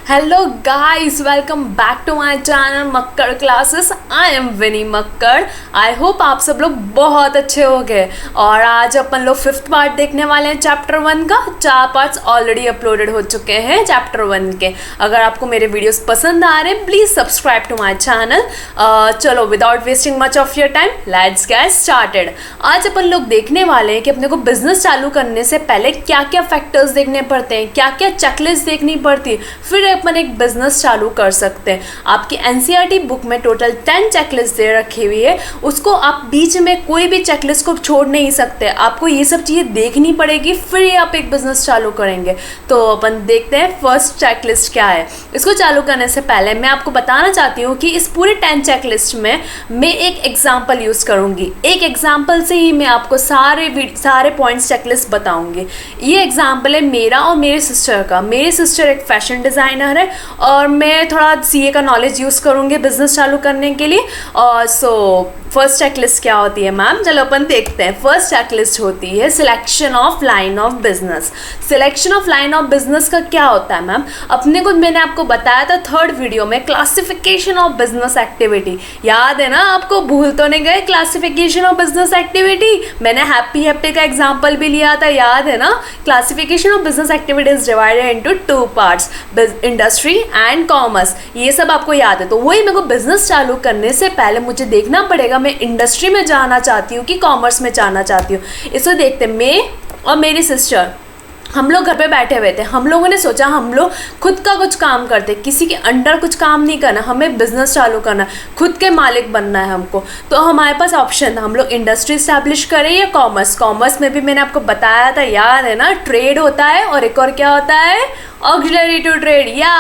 Hello guys, welcome back to my channel Makkar classes. I am Vinni Makkar. I hope आप सब लोग बहुत अच्छे हो गए। और आज अपन लोग 5th पार्ट देखने वाले हैं चैप्टर 1 का। 4 पार्ट्स ऑलरेडी अपलोडेड हो चुके हैं चैप्टर 1 के। अगर आपको मेरे वीडियोस पसंद आ रहे हैं please subscribe to my channel. चलो without wasting much of your time let's get started. आज अपन लोग देखने वाले हैं कि अपने को बिजनेस चालू करने से पहले क्या क्या फैक्टर्स देखने पड़ते हैं, क्या क्या चेकलिस्ट देखनी पड़ती है, फिर अपन एक बिजनेस चालू कर सकते हैं। आपकी एनसीईआरटी बुक में टोटल 10 चेकलिस्ट दे रखी हुई है। उसको आप बीच में कोई भी चेकलिस्ट को छोड़ नहीं सकते। आपको ये सब चीज़ें देखनी पड़ेगी, फिर ही आप एक बिजनेस चालू करेंगे। तो अपन देखते हैं फर्स्ट चेकलिस्ट क्या है। इसको चालू करने से पहले मैं आपको बताना चाहती हूँ कि इस पूरे 10 चेकलिस्ट में मैं एक एग्जाम्पल यूज़ करूँगी। एक एग्जाम्पल से ही मैं आपको सारे पॉइंट्स चेकलिस्ट बताऊँगी। ये एग्जाम्पल है मेरा और मेरे सिस्टर का। मेरी सिस्टर एक फैशन डिज़ाइनर है और मैं थोड़ा सीए का नॉलेज यूज़ करूँगी बिजनेस चालू करने के लिए। और फर्स्ट चेकलिस्ट क्या होती है मैम, चलो अपन देखते हैं। फर्स्ट चेकलिस्ट होती है selection of line of business. Selection of line of business का क्या होता है मैम, अपने को मैंने आपको बताया था 3rd वीडियो में क्लासिफिकेशन ऑफ बिजनेस एक्टिविटी। याद है ना आपको, भूल तो नहीं गए क्लासिफिकेशन ऑफ बिजनेस एक्टिविटी। मैंने हैप्पी का एग्जाम्पल भी लिया था, याद है ना। Classification of business activities divided into 2 parts, industry and commerce. ये सब आपको याद है। तो वही मेरे को बिजनेस चालू करने से पहले मुझे देखना पड़ेगा मैं इंडस्ट्री में जाना चाहती हूँ कि कॉमर्स में जाना चाहती हूँ। इसको देखते हैं। मैं और मेरी सिस्टर हम लोग घर पे बैठे हुए थे। हम लोगों ने सोचा हम लोग खुद का कुछ काम करते, किसी के अंडर कुछ काम नहीं करना, हमें बिजनेस चालू करना, खुद के मालिक बनना है हमको। तो हमारे पास ऑप्शन था, हम लोग इंडस्ट्री इस्टेब्लिश करें या कॉमर्स। कॉमर्स में भी मैंने आपको बताया था, याद है ना, ट्रेड होता है और एक और क्या होता है, ऑक्सिलरी टू ट्रेड। या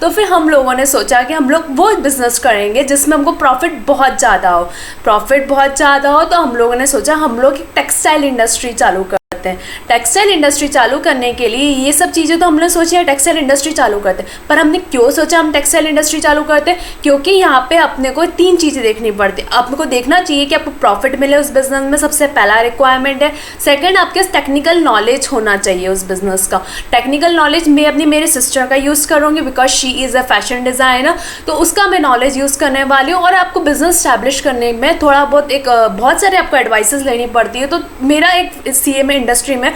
तो फिर हम लोगों ने सोचा कि हम लोग वो बिजनेस करेंगे जिसमें हमको प्रॉफिट बहुत ज़्यादा हो। प्रॉफिट बहुत ज़्यादा हो तो हम लोगों ने सोचा हम लोग एक टेक्सटाइल इंडस्ट्री चालू हैं। टेक्सटाइल इंडस्ट्री चालू करने के लिए ये सब चीज़ें तो हमने सोची है, टेक्सटाइल इंडस्ट्री चालू करते हैं। पर हमने क्यों सोचा हम टेक्सटाइल इंडस्ट्री चालू करते हैं, क्योंकि यहाँ पे अपने को 3 चीज़ें देखनी पड़ती है। आपको को देखना चाहिए कि आपको प्रॉफिट मिले उस बिजनेस में, सबसे पहला रिक्वायरमेंट है। सेकंड, आपके टेक्निकल नॉलेज होना चाहिए उस बिजनेस का। टेक्निकल नॉलेज मैं मेरे सिस्टर का यूज़ करूँगी because she is a fashion designer, तो उसका मैं नॉलेज यूज़ करने वाली हूँ। और आपको बिजनेस स्टैब्लिश करने में थोड़ा बहुत सारे आपको एडवाइसेस लेनी पड़ती है। तो मेरा एक सीए में इंडस्ट्री में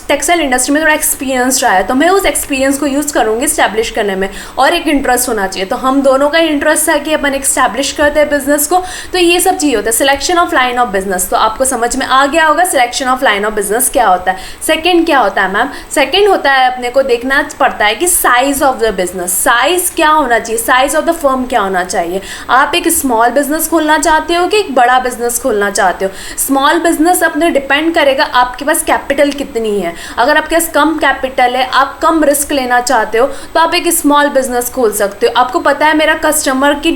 टेक्सटाइल इंडस्ट्री में थोड़ा एक्सपीरियंस रहा है, तो मैं उस एक्सपीरियंस को यूज़ करूँगी स्टैब्लिश करने में। और एक इंटरेस्ट होना चाहिए, तो हम दोनों का इंटरेस्ट है कि अपन एक्स्टैब्लिश करते हैं बिजनेस को। तो ये सब चीज़ होता है selection of line of business. तो आपको समझ में आ गया होगा selection of line of business क्या होता है। सेकेंड क्या होता है मैम, सेकेंड होता है अपने को देखना पड़ता है कि size of the business, size क्या होना चाहिए, साइज ऑफ द फर्म क्या होना चाहिए। आप एक स्मॉल बिजनेस खोलना चाहते हो कि एक बड़ा बिजनेस खोलना चाहते हो। स्मॉल बिजनेस अपने डिपेंड करेगा आपके पास कैपिटल कितनी है। अगर आपके पास कम कैपिटल है, आप कम रिस्क लेना चाहते हो, तो आप एक स्मॉल बिजनेस खोल सकते हो। आपको पता है मेरा कस्टमर की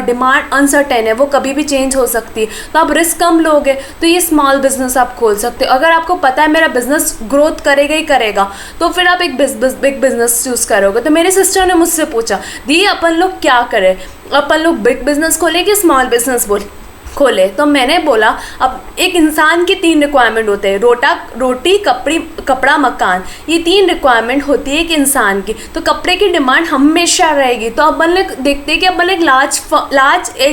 डिमांड अनसर्टेन है, वो कभी भी चेंज हो सकती है, तो आप रिस्क कम लोगे, तो ये स्मॉल बिजनेस आप खोल सकते हो। अगर आपको पता है मेरा बिजनेस ग्रोथ करेगा ही करेगा, तो फिर आप एक बिग बिजनेस चूज करोगे। तो मेरे सिस्टर ने मुझसे पूछा दी अपन लोग क्या करें, अपन लोग बिग बिजनेस खोले कि स्मॉल बिजनेस खोले। तो मैंने बोला अब एक इंसान की 3 रिक्वायरमेंट होते हैं, रोटी कपड़ा मकान। ये 3 रिक्वायरमेंट होती है एक इंसान की। तो कपड़े की डिमांड हमेशा रहेगी। तो अपन लोग देखते हैं कि अपन एक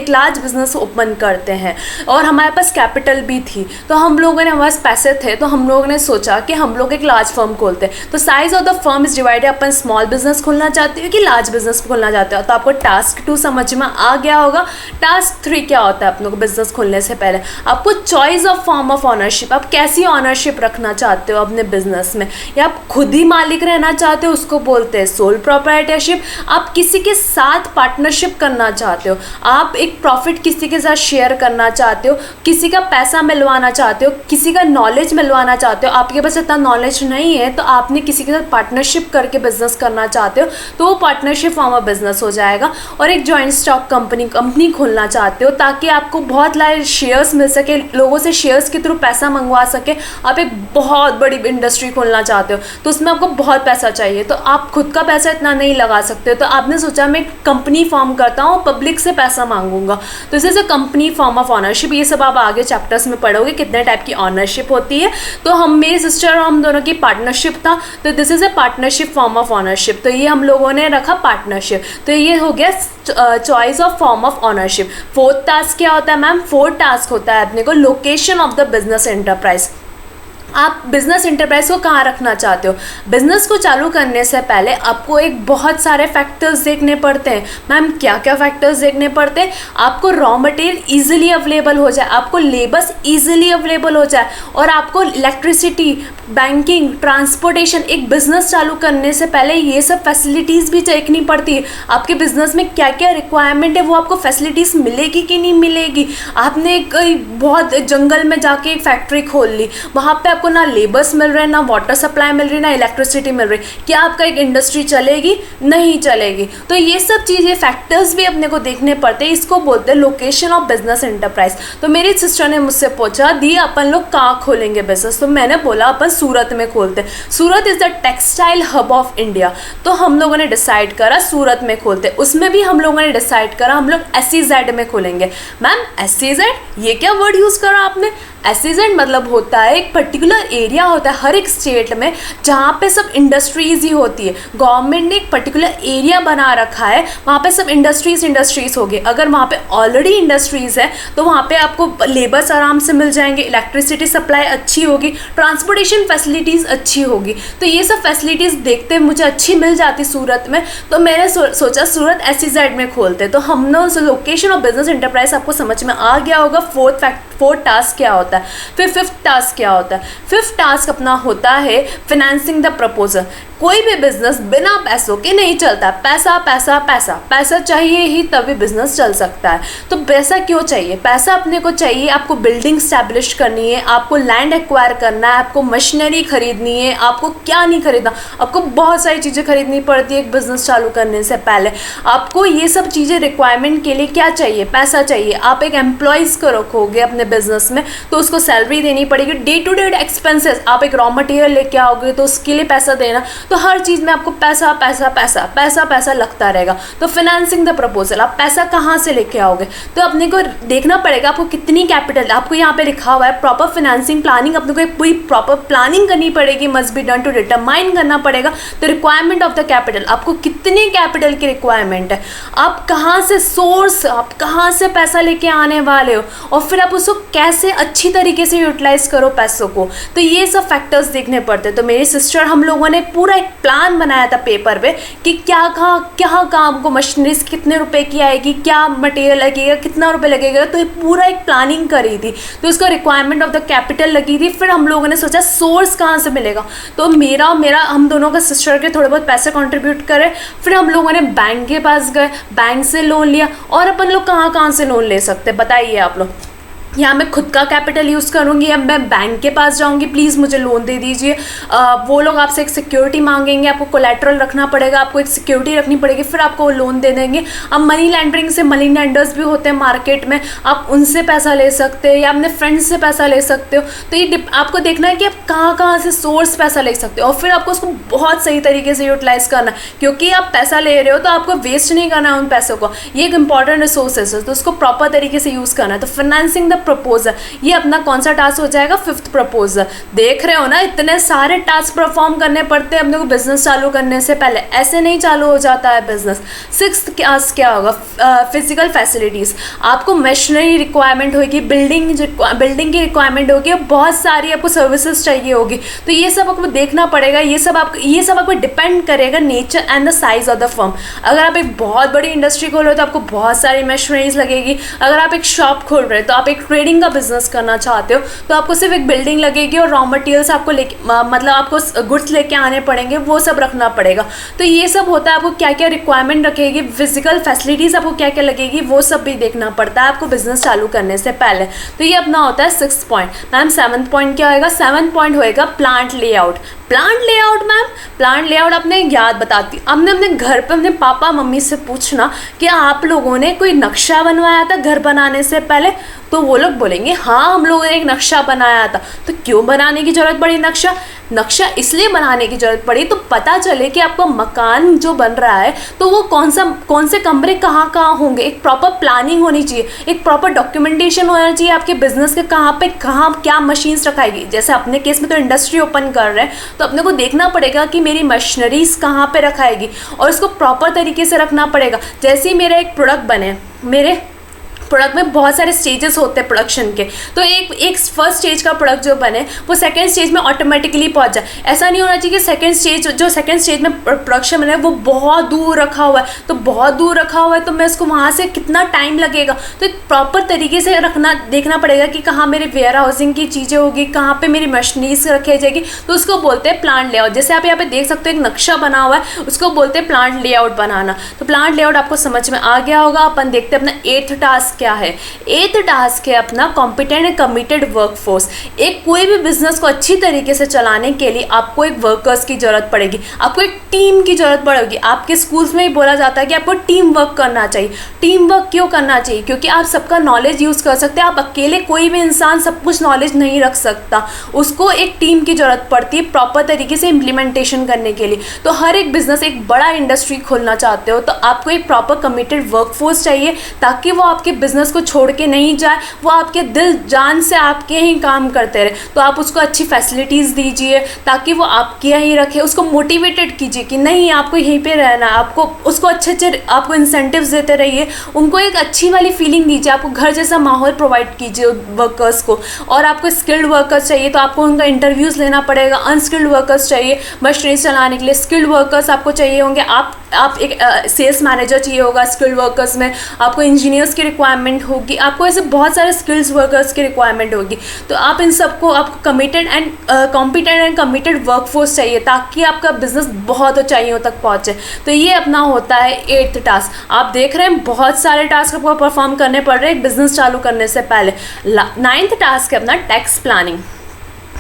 लार्ज बिजनेस ओपन करते हैं और हमारे पास कैपिटल भी थी। तो हम लोगों ने, हमारे पास पैसे थे, तो हम लोगों ने सोचा कि हम लोग एक लार्ज फर्म खोलते हैं। तो size of the firm is divided, upon small business खोलना चाहते हो कि लार्ज बिजनेस खोलना चाहते हो। तो आपको टास्क 2 समझ में आ गया होगा। टास्क 3 क्या होता है अपने को बिजनेस खोलने से पहले, आपको choice of form of ownership. आप कैसी ऑनरशिप रखना चाहते हो अपने बिजनेस में, या आप खुद ही मालिक रहना चाहते हो, उसको बोलते हैं सोल प्रोप्राइटरशिप। आप किसी के साथ पार्टनरशिप करना चाहते हो, आप एक प्रॉफिट किसी के साथ शेयर करना चाहते हो, किसी का पैसा मिलवाना चाहते हो, किसी का नॉलेज मिलवाना चाहते हो। आपके पास इतना नॉलेज नहीं है तो आपने किसी के साथ पार्टनरशिप करके बिजनेस करना चाहते हो, तो वो पार्टनरशिप फॉर्म ऑफ बिजनेस हो जाएगा। और एक जॉइंट स्टॉक कंपनी खोलना चाहते हो ताकि आपको बहुत बहुत लारे शेयर्स मिल सके, लोगों से शेयर्स के थ्रू पैसा मंगवा सके। आप एक बहुत बड़ी इंडस्ट्री खोलना चाहते हो तो उसमें आपको बहुत पैसा चाहिए, तो आप खुद का पैसा इतना नहीं लगा सकते, तो आपने सोचा मैं कंपनी फॉर्म करता हूँ, पब्लिक से पैसा मांगूंगा। तो this is a company form of ownership. ये सब आप आगे चैप्टर्स में पढ़ोगे कितने टाइप की ऑनरशिप होती है। तो हम, मेरी सिस्टर और हम दोनों की पार्टनरशिप था, तो this is a partnership form of ownership. तो ये हम लोगों ने रखा पार्टनरशिप। तो ये हो गया choice of form of ownership. Fourth task क्या होता है मैम? फोर्थ टास्क होता है अपने को location of the business enterprise. आप बिजनेस इंटरप्राइज को कहाँ रखना चाहते हो? बिजनेस को चालू करने से पहले आपको एक बहुत सारे फैक्टर्स देखने पड़ते हैं। मैम क्या क्या फैक्टर्स देखने पड़ते हैं? आपको रॉ मटेरियल ईजिली अवेलेबल हो जाए, आपको लेबर्स ईजिली अवेलेबल हो जाए, और आपको इलेक्ट्रिसिटी, बैंकिंग, ट्रांसपोर्टेशन, एक बिजनेस चालू करने से पहले ये सब फैसिलिटीज़ भी देखनी पड़ती है। आपके बिजनेस में क्या क्या रिक्वायरमेंट है, वो आपको फैसिलिटीज़ मिलेगी कि नहीं मिलेगी। आपने कोई बहुत जंगल में जाके एक फैक्ट्री खोल ली, वहाँ पे आपको ना लेबर्स मिल रहे हैं, ना वाटर सप्लाई मिल रही, ना इलेक्ट्रिसिटी मिल रही, क्या आपका एक इंडस्ट्री चलेगी? नहीं चलेगी। तो ये सब चीज़ें, फैक्टर्स भी अपने को देखने पड़ते हैं। इसको बोलते हैं लोकेशन ऑफ बिजनेस एंटरप्राइज। तो मेरी सिस्टर ने मुझसे पूछा दी अपन लोग कहाँ खोलेंगे बिजनेस? तो मैंने बोला अपन सूरत में खोलते। Surat is the textile hub of India. तो हम लोगों ने डिसाइड करा सूरत में खोलते। उसमें भी हम लोगों ने डिसाइड करा हम लोग SEZ में खोलेंगे। मैम SEZ, ये क्या वर्ड यूज़ करा आपने? SEZ मतलब होता है एक पर्टिकुलर एरिया होता है हर एक स्टेट में जहाँ पे सब इंडस्ट्रीज़ ही होती है। गवर्नमेंट ने एक पर्टिकुलर एरिया बना रखा है, वहाँ पे सब इंडस्ट्रीज़ होगी। अगर वहाँ पे ऑलरेडी इंडस्ट्रीज़ है तो वहाँ पे आपको लेबर्स आराम से मिल जाएंगे, इलेक्ट्रिसिटी सप्लाई अच्छी होगी, ट्रांसपोर्टेशन फैसिलिटीज़ अच्छी होगी। तो ये सब फैसिलिटीज़ देखते मुझे अच्छी मिल जाती सूरत में, तो मैंने सोचा सूरत SEZ में खोलते। तो हम लोग लोकेशन ऑफ बिजनेस एंटरप्राइज आपको समझ में आ गया होगा। फोर्थ टास्क क्या होता है? फिर फिफ्थ टास्क क्या होता है? फिफ्थ टास्क अपना होता है फाइनेंसिंग द प्रपोजल। कोई भी बिजनेस बिना पैसों के नहीं चलता। पैसा पैसा पैसा पैसा चाहिए ही तभी बिजनेस चल सकता है। तो पैसा क्यों चाहिए? पैसा अपने को चाहिए, आपको बिल्डिंग स्टैब्लिश करनी है, आपको लैंड एक्वायर करना है, आपको मशीनरी खरीदनी है, आपको क्या नहीं खरीदना, आपको बहुत सारी चीज़ें खरीदनी पड़ती है एक बिजनेस चालू करने से पहले। आपको ये सब चीज़ें रिक्वायरमेंट के लिए क्या चाहिए? पैसा चाहिए। आप एक एम्प्लॉयज़ को रखोगे अपने बिजनेस में तो उसको सैलरी देनी पड़ेगी। डे टू डे एक्सपेंसेस, आप एक रॉ मटेरियल लेके आओगे तो उसके लिए पैसा देना, तो हर चीज़ में आपको पैसा पैसा पैसा पैसा पैसा लगता रहेगा। तो फाइनेंसिंग द प्रपोजल, आप पैसा कहाँ से लेके आओगे? तो अपने को देखना पड़ेगा आपको कितनी कैपिटल। आपको यहाँ पे लिखा हुआ है प्रॉपर फाइनेंसिंग प्लानिंग, अपने को एक पूरी प्रॉपर प्लानिंग करनी पड़ेगी, must be done to determine करना पड़ेगा the requirement of the capital. आपको कितनी कैपिटल की रिक्वायरमेंट है, आप कहाँ से सोर्स, आप कहाँ से पैसा लेके आने वाले हो, और फिर आप उसको कैसे अच्छी तरीके से यूटिलाइज करो पैसों को। तो ये सब फैक्टर्स देखने पड़ते हैं। तो मेरी सिस्टर, हम लोगों ने पूरा एक प्लान बनाया था पेपर पे कि क्या काम को मशीनरीज कितने रुपए की आएगी, क्या मटेरियल लगेगा, कितना रुपए लगेगा। तो ये पूरा एक प्लानिंग करी थी। तो उसका रिक्वायरमेंट ऑफ द कैपिटल लगी थी। फिर हम लोगों ने सोचा सोर्स कहाँ से मिलेगा। तो मेरा हम दोनों का सिस्टर के थोड़े बहुत पैसे कंट्रीब्यूट करे। फिर हम लोगों ने बैंक के पास गए, बैंक से लोन लिया। और अपन लोग कहाँ से लोन ले सकते हैं बताइए आप लोग? या मैं खुद का कैपिटल यूज़ करूँगी या मैं बैंक के पास जाऊँगी, प्लीज़ मुझे लोन दे दीजिए। वो लोग आपसे एक सिक्योरिटी मांगेंगे, आपको कोलेट्रल रखना पड़ेगा, आपको एक सिक्योरिटी रखनी पड़ेगी, फिर आपको वो लोन दे देंगे। अब मनी लैंडरिंग से, मनी लैंडर्स भी होते हैं मार्केट में, आप उनसे पैसा ले सकते हो या अपने फ्रेंड्स से पैसा ले सकते हो। तो ये आपको देखना है कि आप कहाँ से सोर्स पैसा ले सकते हो, और फिर आपको उसको बहुत सही तरीके से यूटिलाइज़ करना है, क्योंकि आप पैसा ले रहे हो तो आपको वेस्ट नहीं करना है उन पैसों को। ये एक इंपॉर्टेंट रिसोर्सेज है, तो उसको प्रॉपर तरीके से यूज़ करना है। तो फाइनेंसिंग द प्रपोजल, ये अपना कौन सा टास्क हो जाएगा? Fifth proposal. देख रहे हो ना, इतने सारे टास्क परफॉर्म करने पड़ते हैं अपने को बिजनेस चालू करने से पहले, ऐसे नहीं चालू हो जाता है बिजनेस। सिक्स्थ टास्क क्या होगा? Physical facilities. आपको मशीनरी रिक्वायरमेंट होगी, बिल्डिंग की रिक्वायरमेंट होगी, बहुत सारी आपको सर्विसेज चाहिए होगी। तो ये सब आपको देखना पड़ेगा। ये सब आपको डिपेंड करेगा nature and the size of the firm. अगर आप एक बहुत बड़ी इंडस्ट्री खोल रहे हो तो आपको बहुत सारी मशीनरीज लगेगी। अगर आप एक शॉप खोल रहे हो तो आप एक ट्रेडिंग का बिजनेस करना चाहते हो तो आपको सिर्फ एक बिल्डिंग लगेगी और रॉ मटेरियल्स आपको मतलब आपको गुड्स लेके आने पड़ेंगे, वो सब रखना पड़ेगा। तो ये सब होता है, आपको क्या क्या रिक्वायरमेंट रखेगी, फिजिकल फैसिलिटीज़ आपको क्या क्या लगेगी, वो सब भी देखना पड़ता है आपको बिजनेस चालू करने से पहले। तो ये अपना होता है sixth point. Ma'am seventh point क्या होएगा? सेवन्थ पॉइंट होएगा plant layout. Plant layout ma'am, plant layout आपने याद बताती, हमने अपने घर पे अपने पापा मम्मी से पूछना कि आप लोगों ने कोई नक्शा बनवाया था घर बनाने से पहले, तो वो लोग बोलेंगे हाँ हम लोगों ने एक नक्शा बनाया था। तो क्यों बनाने की ज़रूरत पड़ी नक्शा? नक्शा इसलिए बनाने की ज़रूरत पड़ी तो पता चले कि आपका मकान जो बन रहा है तो वो कौन से कमरे कहाँ कहाँ होंगे, एक प्रॉपर प्लानिंग होनी चाहिए, एक प्रॉपर डॉक्यूमेंटेशन होना चाहिए आपके बिजनेस के कहाँ पे कहाँ क्या मशीन्स रखाएगी। जैसे अपने केस में तो इंडस्ट्री ओपन कर रहे हैं तो अपने को देखना पड़ेगा कि मेरी मशीनरीज कहाँ पे रखाएगी और उसको प्रॉपर तरीके से रखना पड़ेगा। जैसे ही मेरा एक प्रोडक्ट बने, मेरे प्रोडक्ट में बहुत सारे स्टेजेस होते हैं प्रोडक्शन के, तो एक फर्स्ट स्टेज का प्रोडक्ट जो बने वो सेकंड स्टेज में ऑटोमेटिकली पहुंच जाए। ऐसा नहीं होना चाहिए कि सेकंड स्टेज में प्रोडक्शन बने वो बहुत दूर रखा हुआ है, तो बहुत दूर रखा हुआ है तो मैं उसको वहाँ से कितना टाइम लगेगा। तो एक प्रॉपर तरीके से देखना पड़ेगा कि कहाँ मेरे वेयर हाउसिंग की चीज़ें होगी, कहाँ पर मेरी मशीनरीज रखी जाएगी, तो उसको बोलते हैं प्लांट लेआउट। जैसे आप यहाँ पे देख सकते हो एक नक्शा बना हुआ है, उसको बोलते हैं प्लांट लेआउट बनाना। तो प्लांट लेआउट आपको समझ में आ गया होगा। अपन देखते हैं अपना 8th टास्क क्या है। 8th टास्क है अपना कॉम्पिटेंट एंड कमिटेड वर्कफोर्स। एक कोई भी बिजनेस को अच्छी तरीके से चलाने के लिए आपको एक वर्कर्स की जरूरत पड़ेगी, आपको एक टीम की जरूरत पड़ेगी। आपके स्कूल्स में ही बोला जाता है कि आपको टीम वर्क करना चाहिए। टीम वर्क क्यों करना चाहिए? क्योंकि आप सबका नॉलेज यूज़ कर सकते हैं। आप अकेले कोई भी इंसान सब कुछ नॉलेज नहीं रख सकता, उसको एक टीम की जरूरत पड़ती है प्रॉपर तरीके से इम्प्लीमेंटेशन करने के लिए। तो हर एक बिजनेस, एक बड़ा इंडस्ट्री खोलना चाहते हो तो आपको एक प्रॉपर कमिटेड वर्कफोर्स चाहिए ताकि वो आपके बिजनेस को छोड़ के नहीं जाए, वो आपके दिल जान से आपके ही काम करते रहे। तो आप उसको अच्छी फैसिलिटीज़ दीजिए ताकि वो आपके यहाँ ही रखे, उसको मोटिवेटेड कीजिए कि नहीं आपको यहीं पे रहना है, आपको उसको अच्छे आपको इंसेंटिव्स देते रहिए, उनको एक अच्छी वाली फीलिंग दीजिए, आपको घर जैसा माहौल प्रोवाइड कीजिए वर्कर्स को। और आपको स्किल्ड वर्कर्स चाहिए तो आपको उनका इंटरव्यूज़ लेना पड़ेगा। अनस्किल्ड वर्कर्स चाहिए मशीनरी चलाने के लिए, स्किल्ड वर्कर्स आपको चाहिए होंगे। आप एक सेल्स मैनेजर चाहिए होगा स्किल्ड वर्कर्स में, आपको इंजीनियर्स की रिक्वायरमेंट होगी, आपको ऐसे बहुत सारे स्किल्स वर्कर्स की रिक्वायरमेंट होगी। तो आप इन सबको, आपको committed and competent and committed workforce चाहिए ताकि आपका बिजनेस बहुत ऊंचाइयों तक पहुंचे। तो ये अपना होता है 8th टास्क। आप देख रहे हैं बहुत सारे टास्क आपको परफॉर्म करने पड़ रहे हैं बिजनेस चालू करने से पहले। 9th टास्क है अपना टैक्स प्लानिंग।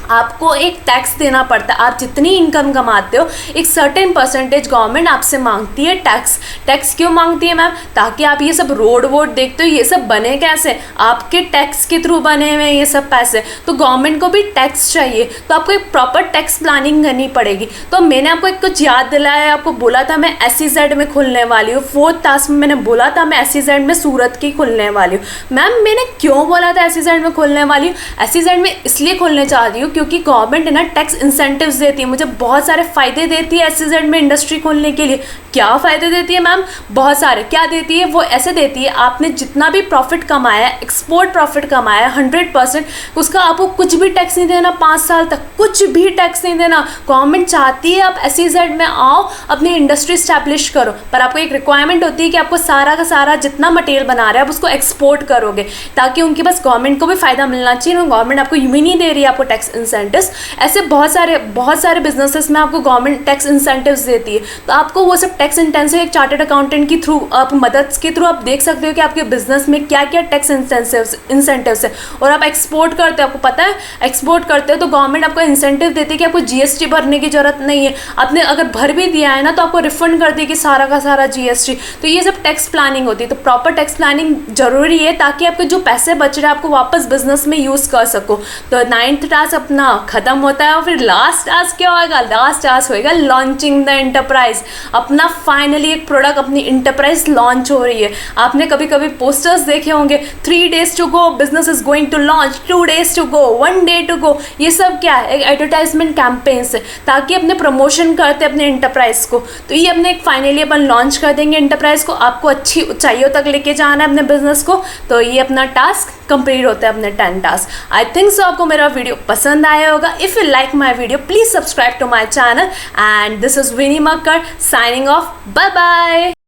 आपको एक टैक्स देना पड़ता है। आप जितनी इनकम कमाते हो एक सर्टेन परसेंटेज गवर्नमेंट आपसे मांगती है टैक्स। टैक्स क्यों मांगती है मैम? ताकि आप ये सब रोड वोड देखते हो, ये सब बने कैसे? आपके टैक्स के थ्रू बने हुए ये सब पैसे, तो गवर्नमेंट को भी टैक्स चाहिए। तो आपको एक प्रॉपर टैक्स प्लानिंग करनी पड़ेगी। तो मैंने आपको एक कुछ याद दिलाया, आपको बोला था मैं SEZ में खुलने वाली हूँ। 4th टास्क में मैंने बोला था मैं SEZ में सूरत की खुलने वाली हूँ। मैम मैंने क्यों बोला था SEZ में खुलने वाली हूँ? SEZ में इसलिए खुलने चाह रही हूँ क्योंकि गवर्नमेंट है ना टैक्स इंसेंटिव्स देती है, मुझे बहुत सारे फायदे देती है SEZ में इंडस्ट्री खोलने के लिए। क्या फ़ायदे देती है मैम? बहुत सारे। क्या देती है? वो ऐसे देती है आपने जितना भी प्रॉफिट कमाया, एक्सपोर्ट प्रॉफिट कमाया 100%, उसका आपको कुछ भी टैक्स नहीं देना 5 साल तक, कुछ भी टैक्स नहीं देना। गवर्नमेंट चाहती है आप SEZ में आओ, अपनी इंडस्ट्री स्टैब्लिश करो, पर आपको एक रिक्वायरमेंट होती है कि आपको सारा का सारा जितना मटेरियल बना रहे हैं आप उसको एक्सपोर्ट करोगे, ताकि उनके पास गवर्नमेंट को भी फ़ायदा मिलना चाहिए। गवर्नमेंट आपको यूं ही नहीं दे रही है आपको टैक्स इंसेंटिव। ऐसे बहुत सारे बिजनेसेस में आपको गवर्नमेंट टैक्स इंसेंटिव्स देती है। तो आपको वो सब टैक्स इंटेंसिव एक चार्टर्ड अकाउंटेंट की थ्रू आप मदद के थ्रू आप देख सकते हो कि आपके बिजनेस में क्या क्या टैक्स इंसेंटिव्स है। और आप एक्सपोर्ट करते हो, आपको पता है एक्सपोर्ट करते हो तो गवर्नमेंट आपको इंसेंटिव देती है कि आपको GST भरने की जरूरत नहीं है। आपने अगर भर भी दिया है ना तो आपको रिफंड कर देगी सारा का सारा GST। तो ये सब टैक्स प्लानिंग होती है। तो प्रॉपर टैक्स प्लानिंग जरूरी है ताकि आपके जो पैसे बच रहे हैं आपको वापस बिजनेस में यूज़ कर सको। तो 9th टास्क अपना खत्म होता है। और फिर लास्ट टास्क क्या होगा? लास्ट टास्क होएगा लॉन्चिंग द एंटरप्राइज। अपना फाइनली एक प्रोडक्ट, अपनी एंटरप्राइज लॉन्च हो रही है। आपने कभी कभी पोस्टर्स देखे होंगे, 3 days to go, business is going to launch, 2 days to go, 1 day to go. ये सब क्या है? एक एडवर्टाइजमेंट कैंपेन्स है ताकि अपने प्रमोशन करते अपने एंटरप्राइज को। तो ये अपने फाइनली अपन लॉन्च कर देंगे एंटरप्राइज को। आपको अच्छी ऊंचाइयों तक लेके जाना है अपने बिजनेस को। तो ये अपना टास्क कंप्लीट होता है, अपने 10 टास्क। आई थिंक सो आपको मेरा वीडियो पसंद आया होगा। If you like my video please subscribe to my channel and this is Vinni Makkar signing off. Bye bye.